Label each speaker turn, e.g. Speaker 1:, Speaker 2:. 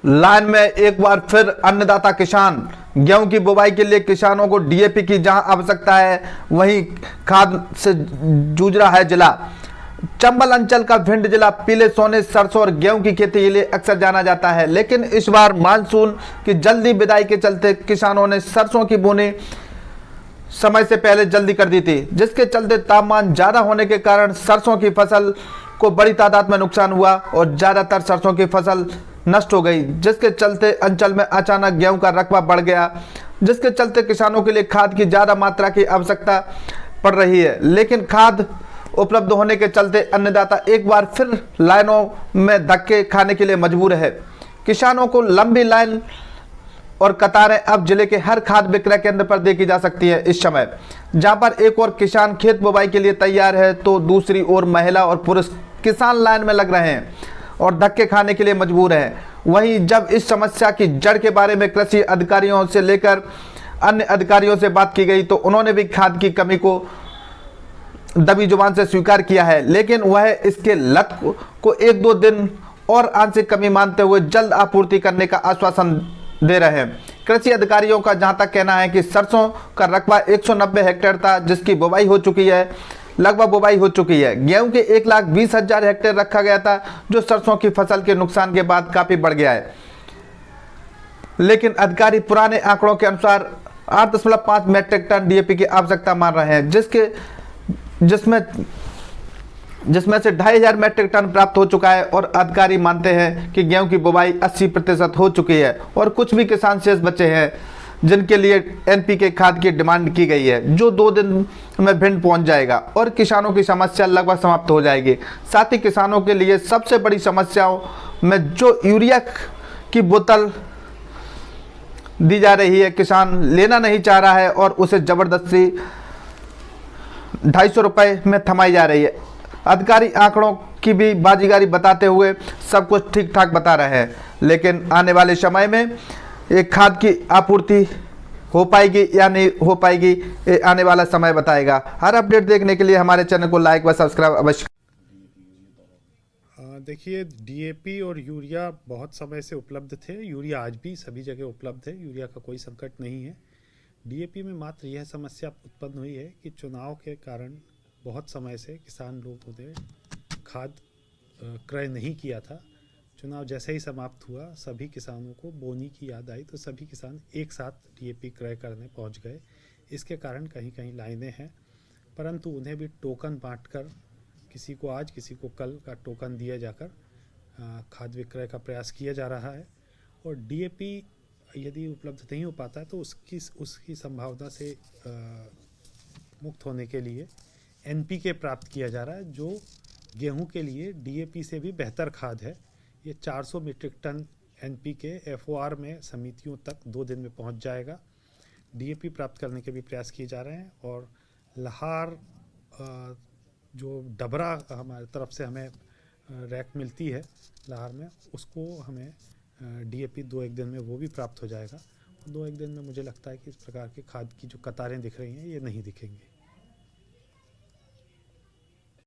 Speaker 1: Line में एक बार फिर अन्नदाता किसान। गेहूं की बुवाई के लिए किसानों को डीएपी की जहां आवश्यकता है, वहीं खाद से जूझ रहा है जिला। चंबल अंचल का भिंड जिला पीले सोने, सरसों और गेहूं की खेती के लिए अक्सर जाना जाता है, लेकिन इस बार मानसून की जल्दी विदाई के चलते किसानों ने सरसों की बुनी समय से पहले जल्दी कर दी थी, जिसके चलते तापमान ज्यादा होने के कारण सरसों की फसल को बड़ी तादाद में नुकसान हुआ और ज्यादातर सरसों की फसल नष्ट हो गई, जिसके चलते अंचल में अचानक गेहूं का रकबा बढ़ गया, जिसके चलते किसानों के लिए खाद की ज्यादा मात्रा की आवश्यकता पड़ रही है। लेकिन खाद उपलब्ध होने के चलते अन्नदाता एक बार फिर लाइनों में धक्के खाने के लिए मजबूर है। किसानों को लंबी लाइन और कतारें अब जिले के हर खाद विक्रय केंद्र पर देखी जा सकती है। इस समय जहां पर एक और किसान खेत बुवाई के लिए तैयार है, तो दूसरी ओर महिला और पुरुष किसान लाइन में लग रहे हैं और धक्के खाने के लिए मजबूर हैं। वहीं जब इस समस्या की जड़ के बारे में कृषि अधिकारियों से लेकर अन्य अधिकारियों से बात की गई, तो उन्होंने भी खाद की कमी को दबी जुबान से स्वीकार किया है, लेकिन वह इसके लत को एक दो दिन और आंशिक कमी मानते हुए जल्द आपूर्ति करने का आश्वासन दे रहे हैं। कृषि अधिकारियों का जहां तक कहना है कि सरसों का रकबा 190 हेक्टेयर था, जिसकी बुवाई हो चुकी है, लगभग बुवाई हो चुकी है। गेहूं के 1,20,000 हेक्टेयर रखा गया था, जो सरसों की फसल के नुकसान के बाद काफी बढ़ गया है। लेकिन अधिकारी पुराने आंकड़ों के अनुसार 8.5 मीट्रिक टन डीएपी की आवश्यकता मान रहे हैं, जिसमें से 2,500 मीट्रिक टन प्राप्त हो चुका है और अधिकारी मानते हैं कि गेहूं की बुवाई 80% हो चुकी है और कुछ भी किसान शेष बचे हैं, जिनके लिए एनपीके खाद की डिमांड की गई है, जो 2 दिन में भिंड पहुंच जाएगा और किसानों की समस्या लगभग समाप्त हो जाएगी। साथ ही किसानों के लिए सबसे बड़ी समस्याओं में जो यूरिया की बोतल दी जा रही है, किसान लेना नहीं चाह रहा है और उसे जबरदस्ती 250 रुपये में थमाई जा रही है। अधिकारी आंकड़ों की भी बाजीगारी बताते हुए सब कुछ ठीक ठाक बता रहे हैं, लेकिन आने वाले समय में एक खाद की आपूर्ति हो पाएगी या नहीं हो पाएगी, ये आने वाला समय बताएगा। हर अपडेट देखने के लिए हमारे चैनल को लाइक व सब्सक्राइब अवश्य।
Speaker 2: देखिए, डीएपी और यूरिया बहुत समय से उपलब्ध थे। यूरिया आज भी सभी जगह उपलब्ध है, यूरिया का कोई संकट नहीं है। डीएपी में मात्र यह समस्या उत्पन्न हुई है कि चुनाव के कारण बहुत समय से किसान लोगों ने खाद क्रय नहीं किया था। चुनाव जैसे ही समाप्त हुआ, सभी किसानों को बोनी की याद आई, तो सभी किसान एक साथ डीएपी क्रय करने पहुंच गए। इसके कारण कहीं कहीं लाइनें हैं, परंतु उन्हें भी टोकन बांटकर, किसी को आज किसी को कल का टोकन दिया जाकर खाद विक्रय का प्रयास किया जा रहा है। और डीएपी यदि उपलब्ध नहीं हो पाता है, तो उसकी संभावना से मुक्त होने के लिए एनपीके प्राप्त किया जा रहा है, जो गेहूं के लिए डीएपी से भी बेहतर खाद है। ये 400 मीट्रिक टन एनपीके एफओआर में समितियों तक 2 दिन में पहुंच जाएगा। डीएपी प्राप्त करने के भी प्रयास किए जा रहे हैं और लहार जो डबरा हमारे तरफ से हमें रैक मिलती है लहार में, उसको हमें डीएपी 2-1 दिन में वो भी प्राप्त हो जाएगा। 2-1 दिन में मुझे लगता है कि इस प्रकार के खाद की जो कतारें दिख रही हैं, ये नहीं दिखेंगी।